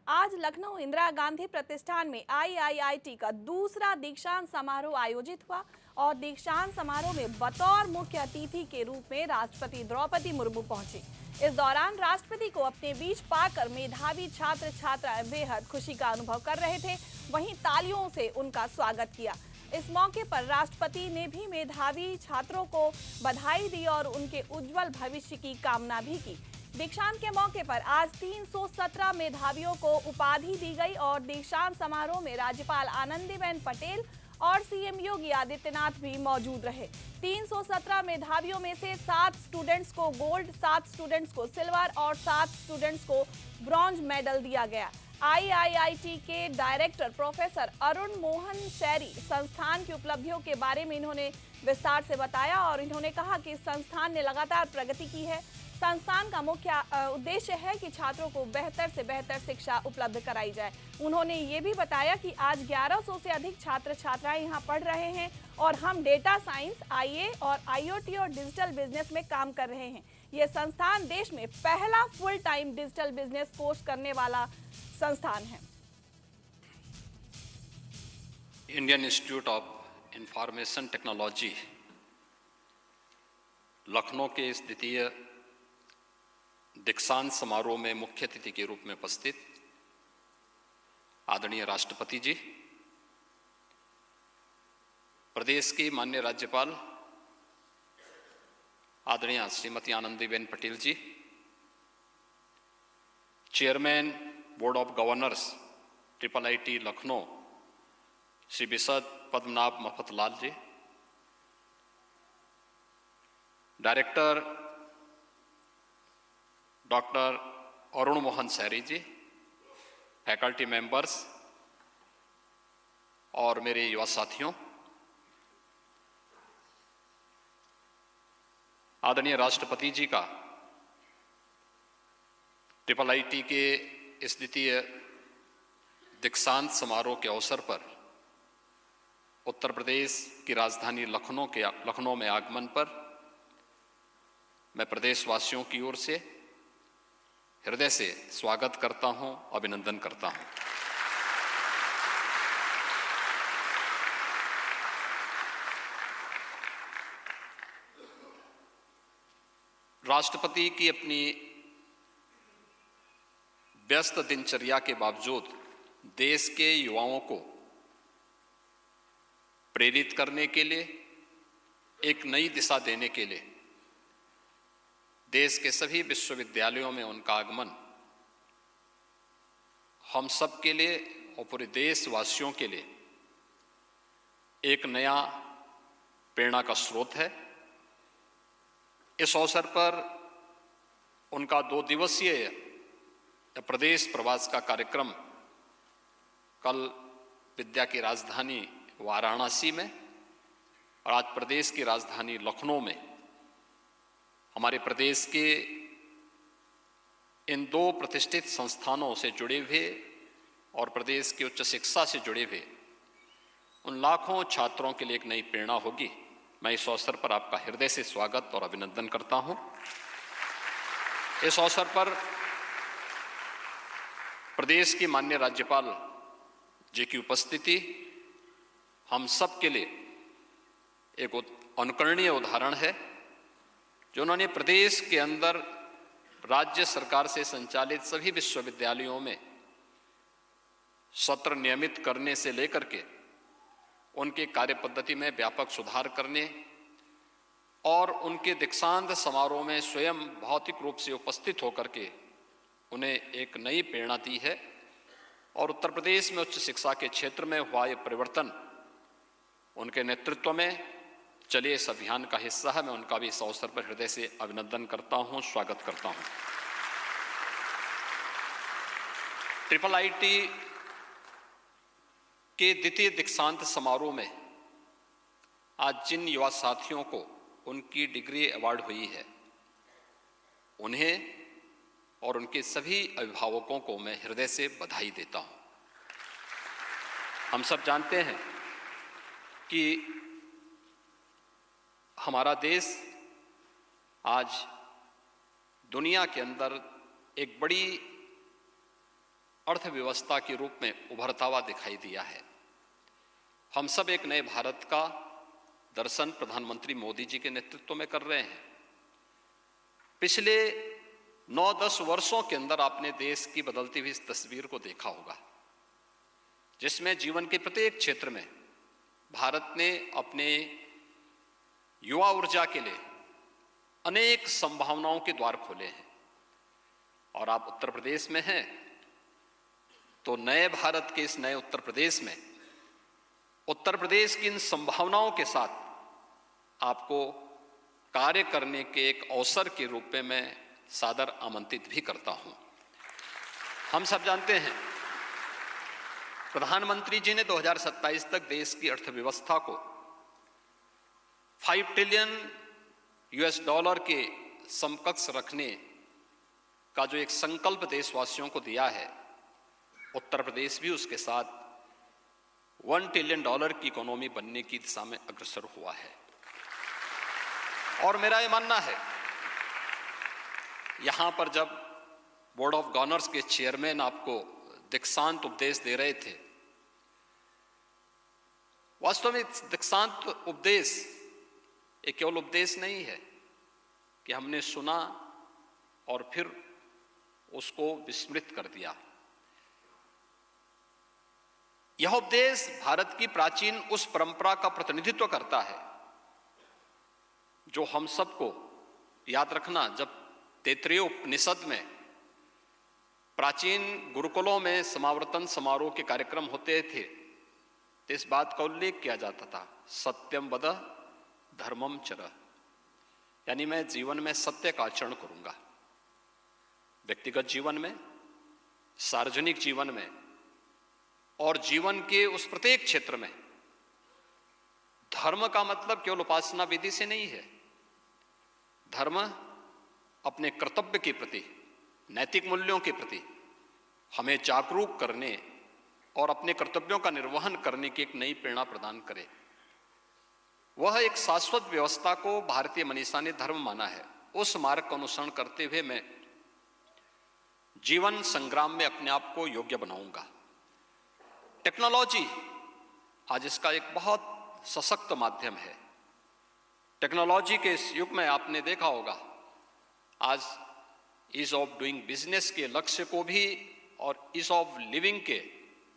आज लखनऊ इंदिरा गांधी प्रतिष्ठान में आईआईआईटी का दूसरा दीक्षांत समारोह आयोजित हुआ और दीक्षांत समारोह में बतौर मुख्य अतिथि के रूप में राष्ट्रपति द्रौपदी मुर्मू पहुंची। इस दौरान राष्ट्रपति को अपने बीच पाकर मेधावी छात्र छात्राएं बेहद खुशी का अनुभव कर रहे थे, वहीं तालियों से उनका स्वागत किया। इस मौके पर राष्ट्रपति ने भी मेधावी छात्रों को बधाई दी और उनके उज्जवल भविष्य की कामना भी की। दीक्षांत के मौके पर आज 317 मेधावियों को उपाधि दी गई और दीक्षांत समारोह में राज्यपाल आनंदीबेन पटेल और सीएम योगी आदित्यनाथ भी मौजूद रहे। 317 मेधावियों में से 7 स्टूडेंट्स को गोल्ड, 7 स्टूडेंट्स को सिल्वर और 7 स्टूडेंट्स को ब्रॉन्ज मेडल दिया गया। आईआईआईटी के डायरेक्टर प्रोफेसर अरुण मोहन शैरी संस्थान की उपलब्धियों के बारे में इन्होंने विस्तार से बताया और इन्होंने कहा कि संस्थान ने लगातार प्रगति की है। संस्थान का मुख्य उद्देश्य है कि छात्रों को बेहतर से बेहतर शिक्षा उपलब्ध कराई जाए। उन्होंने ये भी बताया कि आज 1100 से अधिक छात्र छात्राएं यहाँ पढ़ रहे हैं और हम डेटा साइंस, आईए और आईओटी और डिजिटल बिजनेस में काम कर रहे हैं। ये संस्थान देश में पहला full time digital business course करने वाला संस्थान है। Indian institute of information technology Lucknow के इस द्वितीय दीक्षांत समारोह में मुख्य अतिथि के रूप में उपस्थित आदरणीय राष्ट्रपति जी, प्रदेश की माननीय राज्यपाल आदरणीय Shrimati Anandiben Patel ji, chairman board of governors IIIT Lucknow Shri Vishad Padmanabh Mafatlal ji, director doctor Arun Mohan Sherry ji, faculty members और मेरे युवा साथियों, आदरणीय राष्ट्रपति जी का IIIT के इस द्वितीय दीक्षांत समारोह के अवसर पर उत्तर प्रदेश की राजधानी लखनऊ में आगमन पर मैं प्रदेशवासियों की ओर से हृदय से स्वागत करता हूं, अभिनंदन करता हूं। राष्ट्रपति की अपनी व्यस्त दिनचर्या के बावजूद देश के युवाओं को प्रेरित करने के लिए, एक नई दिशा देने के लिए देश के सभी विश्वविद्यालयों में उनका आगमन हम सब के लिए और पूरे देशवासियों के लिए एक नया प्रेरणा का स्रोत है। इस अवसर पर उनका 2 दिवसीय प्रदेश प्रवास का कार्यक्रम कल विद्या की राजधानी वाराणसी में और आज प्रदेश की राजधानी लखनऊ में हमारे प्रदेश के इन 2 प्रतिष्ठित संस्थानों से जुड़े हुए और प्रदेश की उच्च शिक्षा से जुड़े हुए उन लाखों छात्रों के लिए एक नई प्रेरणा होगी। मैं इस अवसर पर आपका हृदय से स्वागत और अभिनंदन करता हूं। इस अवसर पर प्रदेश की माननीय राज्यपाल जी की उपस्थिति हम सब के लिए एक अनुकरणीय उदाहरण है, जो उन्होंने प्रदेश के अंदर राज्य सरकार से संचालित सभी विश्वविद्यालयों में सत्र नियमित करने से लेकर के उनके कार्य पद्धति में व्यापक सुधार करने और उनके दीक्षांत समारोह में स्वयं भौतिक रूप से उपस्थित होकर के उन्हें एक नई प्रेरणा दी है और उत्तर प्रदेश में उच्च शिक्षा के क्षेत्र में हुआ ये परिवर्तन उनके नेतृत्व में चलिए इस अभियान का हिस्सा है। मैं उनका भी इस अवसर पर हृदय से अभिनंदन करता हूं, स्वागत करता हूं। IIIT के द्वितीय दीक्षांत समारोह में आज जिन युवा साथियों को उनकी डिग्री अवार्ड हुई है, उन्हें और उनके सभी अभिभावकों को मैं हृदय से बधाई देता हूं। हम सब जानते हैं कि हमारा देश आज दुनिया के अंदर एक बड़ी अर्थव्यवस्था के रूप में उभरता हुआ दिखाई दिया है। हम सब एक नए भारत का दर्शन प्रधानमंत्री मोदी जी के नेतृत्व में कर रहे हैं। पिछले 9-10 वर्षों के अंदर आपने देश की बदलती हुई इस तस्वीर को देखा होगा, जिसमें जीवन के प्रत्येक क्षेत्र में भारत ने अपने युवा ऊर्जा के लिए अनेक संभावनाओं के द्वार खोले हैं। और आप उत्तर प्रदेश में हैं, तो नए भारत के इस नए उत्तर प्रदेश में उत्तर प्रदेश की इन संभावनाओं के साथ आपको कार्य करने के एक अवसर के रूप में मैं सादर आमंत्रित भी करता हूं। हम सब जानते हैं, प्रधानमंत्री जी ने 2027 तक देश की अर्थव्यवस्था को $5 ट्रिलियन के समकक्ष रखने का जो एक संकल्प देशवासियों को दिया है, उत्तर प्रदेश भी उसके साथ $1 ट्रिलियन की इकोनॉमी बनने की दिशा में अग्रसर हुआ है। और मेरा यह मानना है, यहां पर जब बोर्ड ऑफ गवर्नर्स के चेयरमैन आपको दीक्षांत उपदेश दे रहे थे, वास्तव में दीक्षांत उपदेश एक केवल उपदेश नहीं है कि हमने सुना और फिर उसको विस्मृत कर दिया। यह उपदेश भारत की प्राचीन उस परंपरा का प्रतिनिधित्व करता है जो हम सबको याद रखना, जब तैत्तिरीय उपनिषद में प्राचीन गुरुकुलों में समावर्तन समारोह के कार्यक्रम होते थे, तो इस बात का उल्लेख किया जाता था, सत्यम वद धर्मम चर, यानी मैं जीवन में सत्य का आचरण करूंगा। व्यक्तिगत जीवन में, सार्वजनिक जीवन में और जीवन के उस प्रत्येक क्षेत्र में धर्म का मतलब केवल उपासना विधि से नहीं है। धर्म अपने कर्तव्य के प्रति, नैतिक मूल्यों के प्रति हमें जागरूक करने और अपने कर्तव्यों का निर्वहन करने की एक नई प्रेरणा प्रदान करे। वह एक शाश्वत व्यवस्था को भारतीय मनीषा ने धर्म माना है। उस मार्ग का अनुसरण करते हुए मैं जीवन संग्राम में अपने आप को योग्य बनाऊंगा। टेक्नोलॉजी आज इसका एक बहुत सशक्त माध्यम है। टेक्नोलॉजी के इस युग में आपने देखा होगा, आज ईज ऑफ डूइंग बिजनेस के लक्ष्य को भी और ईज ऑफ लिविंग के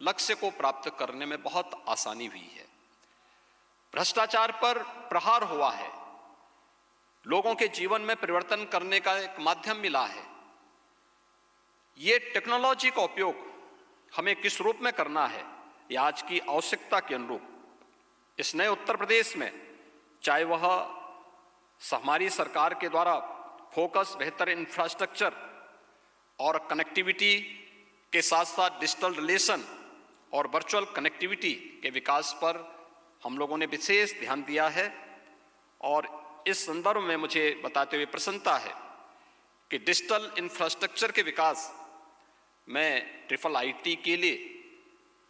लक्ष्य को प्राप्त करने में बहुत आसानी हुई है। भ्रष्टाचार पर प्रहार हुआ है, लोगों के जीवन में परिवर्तन करने का एक माध्यम मिला है। ये टेक्नोलॉजी का उपयोग हमें किस रूप में करना है, ये आज की आवश्यकता के अनुरूप इस नए उत्तर प्रदेश में, चाहे वह हमारी सरकार के द्वारा फोकस बेहतर इंफ्रास्ट्रक्चर और कनेक्टिविटी के साथ साथ डिजिटल रिलेशन और वर्चुअल कनेक्टिविटी के विकास पर हम लोगों ने विशेष ध्यान दिया है। और इस संदर्भ में मुझे बताते हुए प्रसन्नता है कि डिजिटल इंफ्रास्ट्रक्चर के विकास में IIIT के लिए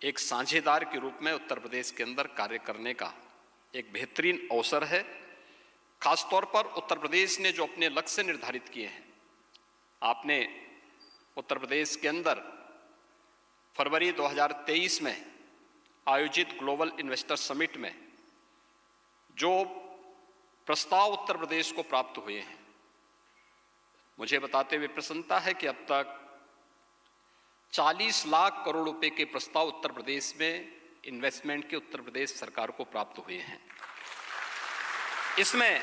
एक साझेदार के रूप में उत्तर प्रदेश के अंदर कार्य करने का एक बेहतरीन अवसर है। खासतौर पर उत्तर प्रदेश ने जो अपने लक्ष्य निर्धारित किए हैं, आपने उत्तर प्रदेश के अंदर फरवरी 2023 में आयोजित ग्लोबल इन्वेस्टर समिट में जो प्रस्ताव उत्तर प्रदेश को प्राप्त हुए हैं, मुझे बताते हुए प्रसन्नता है कि अब तक 40 लाख करोड़ रुपए के प्रस्ताव उत्तर प्रदेश में इन्वेस्टमेंट के उत्तर प्रदेश सरकार को प्राप्त हुए हैं। इसमें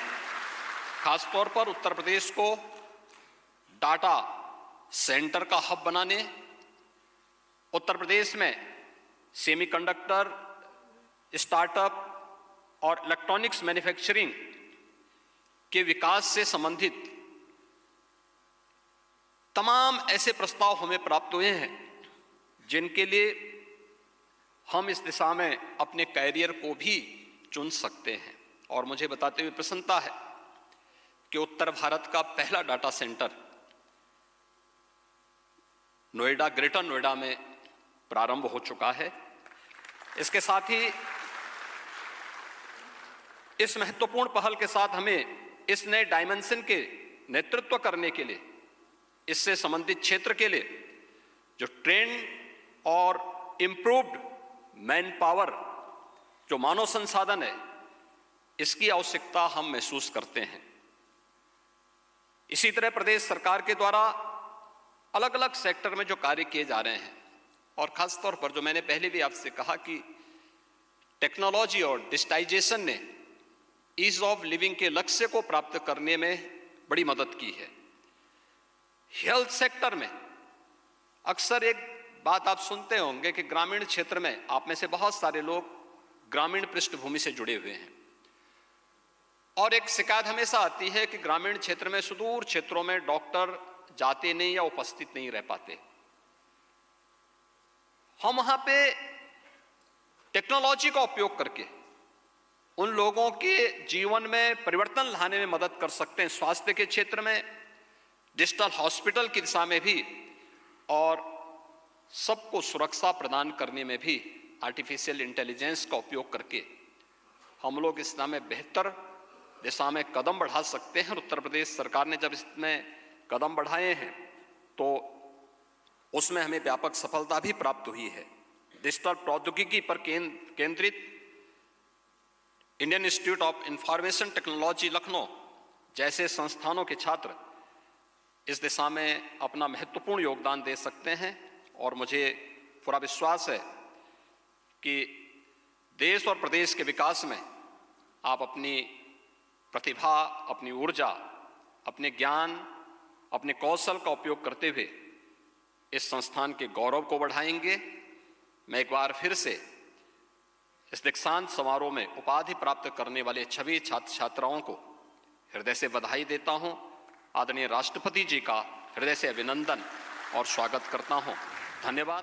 खासतौर पर उत्तर प्रदेश को डाटा सेंटर का हब बनाने, उत्तर प्रदेश में सेमीकंडक्टर, स्टार्टअप और इलेक्ट्रॉनिक्स मैन्युफैक्चरिंग के विकास से संबंधित तमाम ऐसे प्रस्ताव हमें प्राप्त हुए हैं जिनके लिए हम इस दिशा में अपने कैरियर को भी चुन सकते हैं। और मुझे बताते हुए प्रसन्नता है कि उत्तर भारत का पहला data centre Noida, greater Noida में प्रारंभ हो चुका है। इसके साथ ही इस महत्वपूर्ण पहल के साथ हमें इस नए डायमेंशन के नेतृत्व करने के लिए, इससे संबंधित क्षेत्र के लिए जो ट्रेंड और इम्प्रूव्ड मैन पावर, जो मानव संसाधन है, इसकी आवश्यकता हम महसूस करते हैं। इसी तरह प्रदेश सरकार के द्वारा अलग अलग सेक्टर में जो कार्य किए जा रहे हैं, और खास तौर पर जो मैंने पहले भी आपसे कहा कि टेक्नोलॉजी और डिजिटाइजेशन ने ईज ऑफ लिविंग के लक्ष्य को प्राप्त करने में बड़ी मदद की है। हेल्थ सेक्टर में अक्सर एक बात आप सुनते होंगे कि ग्रामीण क्षेत्र में आप में से बहुत सारे लोग ग्रामीण पृष्ठभूमि से जुड़े हुए हैं, और एक शिकायत हमेशा आती है कि ग्रामीण क्षेत्र में, सुदूर क्षेत्रों में डॉक्टर जाते नहीं या उपस्थित नहीं रह पाते। हम वहां पे टेक्नोलॉजी का उपयोग करके उन लोगों के जीवन में परिवर्तन लाने में मदद कर सकते हैं, स्वास्थ्य के क्षेत्र में, डिजिटल हॉस्पिटल की दिशा में भी, और सबको सुरक्षा प्रदान करने में भी आर्टिफिशियल इंटेलिजेंस का उपयोग करके हम लोग इस दिशा में बेहतर दिशा में कदम बढ़ा सकते हैं। उत्तर प्रदेश सरकार ने जब इसमें कदम बढ़ाए हैं तो उसमें हमें व्यापक सफलता भी प्राप्त हुई है। डिजिटल प्रौद्योगिकी पर केंद्रित Indian institute of information technology Lucknow जैसे संस्थानों के छात्र इस दिशा में अपना महत्वपूर्ण योगदान दे सकते हैं, और मुझे पूरा विश्वास है कि देश और प्रदेश के विकास में आप अपनी प्रतिभा, अपनी ऊर्जा, अपने ज्ञान, अपने कौशल का उपयोग करते हुए इस संस्थान के गौरव को बढ़ाएंगे। मैं एक बार फिर से इस दीक्षांत समारोह में उपाधि प्राप्त करने वाले सभी छात्र छात्राओं को हृदय से बधाई देता हूं। आदरणीय राष्ट्रपति जी का हृदय से अभिनंदन और स्वागत करता हूं। धन्यवाद।